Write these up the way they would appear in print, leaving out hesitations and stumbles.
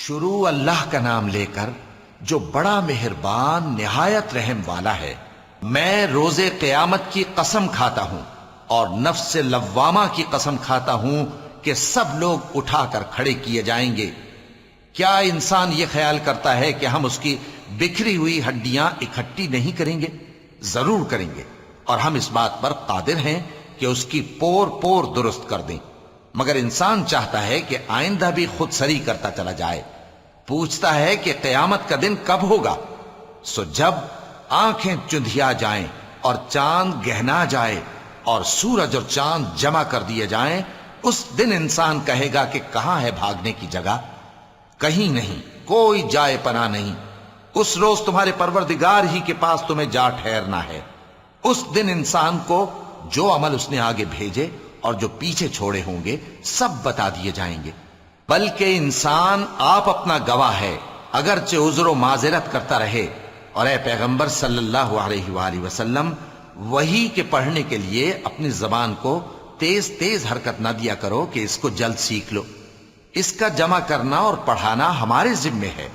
شروع اللہ کا نام لے کر جو بڑا مہربان نہایت رحم والا ہے۔ میں روز قیامت کی قسم کھاتا ہوں اور نفس لوامہ کی قسم کھاتا ہوں کہ سب لوگ اٹھا کر کھڑے کیے جائیں گے۔ کیا انسان یہ خیال کرتا ہے کہ ہم اس کی بکھری ہوئی ہڈیاں اکٹھی نہیں کریں گے؟ ضرور کریں گے، اور ہم اس بات پر قادر ہیں کہ اس کی پور پور درست کر دیں۔ مگر انسان چاہتا ہے کہ آئندہ بھی خود سری کرتا چلا جائے، پوچھتا ہے کہ قیامت کا دن کب ہوگا۔ سو جب آنکھیں چندھیا جائیں اور چاند گہنا جائے اور سورج اور چاند جمع کر دیے جائیں، اس دن انسان کہے گا کہ کہاں ہے بھاگنے کی جگہ؟ کہیں نہیں، کوئی جائے پناہ نہیں۔ اس روز تمہارے پروردگار ہی کے پاس تمہیں جا ٹھہرنا ہے۔ اس دن انسان کو جو عمل اس نے آگے بھیجے اور جو پیچھے چھوڑے ہوں گے سب بتا دیے جائیں گے۔ بلکہ انسان آپ اپنا گواہ ہے، اگرچہ عذر و معذرت کرتا رہے۔ اور اے پیغمبر صلی اللہ علیہ وآلہ وسلم، وحی کے پڑھنے کے لیے اپنی زبان کو تیز تیز حرکت نہ دیا کرو کہ اس کو جلد سیکھ لو۔ اس کا جمع کرنا اور پڑھانا ہمارے ذمے ہے۔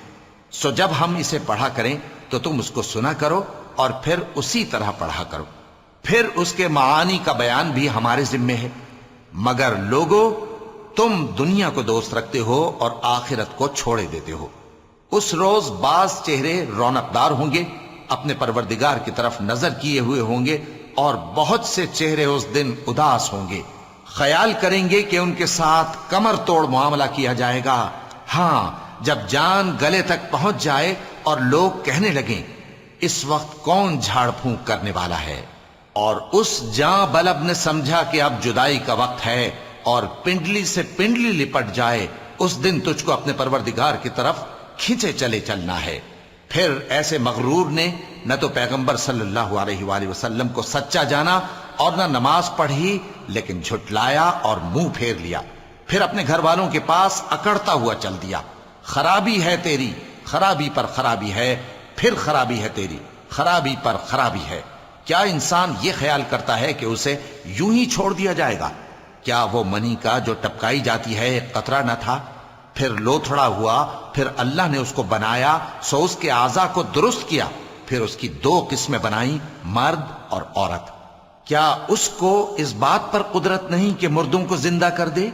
سو جب ہم اسے پڑھا کریں تو تم اس کو سنا کرو اور پھر اسی طرح پڑھا کرو۔ پھر اس کے معانی کا بیان بھی ہمارے ذمے ہے۔ مگر لوگو، تم دنیا کو دوست رکھتے ہو اور آخرت کو چھوڑے دیتے ہو۔ اس روز بعض چہرے رونقدار ہوں گے، اپنے پروردگار کی طرف نظر کیے ہوئے ہوں گے، اور بہت سے چہرے اس دن اداس ہوں گے، خیال کریں گے کہ ان کے ساتھ کمر توڑ معاملہ کیا جائے گا۔ ہاں، جب جان گلے تک پہنچ جائے اور لوگ کہنے لگیں اس وقت کون جھاڑ پھونک کرنے والا ہے، اور اس جاں بلب نے سمجھا کہ اب جدائی کا وقت ہے اور پنڈلی سے پنڈلی لپٹ جائے، اس دن تجھ کو اپنے پروردگار کی طرف کھینچے چلے چلنا ہے۔ پھر ایسے مغرور نے نہ تو پیغمبر صلی اللہ علیہ وآلہ وسلم کو سچا جانا اور نہ نماز پڑھی، لیکن جھٹلایا اور منہ پھیر لیا، پھر اپنے گھر والوں کے پاس اکڑتا ہوا چل دیا۔ خرابی ہے تیری، خرابی پر خرابی ہے، پھر خرابی ہے تیری، خرابی پر خرابی ہے۔ کیا انسان یہ خیال کرتا ہے کہ اسے یوں ہی چھوڑ دیا جائے گا؟ کیا وہ منی کا جو ٹپکائی جاتی ہے ایک قطرہ نہ تھا، پھر لوتھڑا ہوا، پھر اللہ نے اس کو بنایا، سو اس کے اعضاء کو درست کیا، پھر اس کی دو قسمیں بنائیں، مرد اور عورت۔ کیا اس کو اس بات پر قدرت نہیں کہ مردوں کو زندہ کر دے؟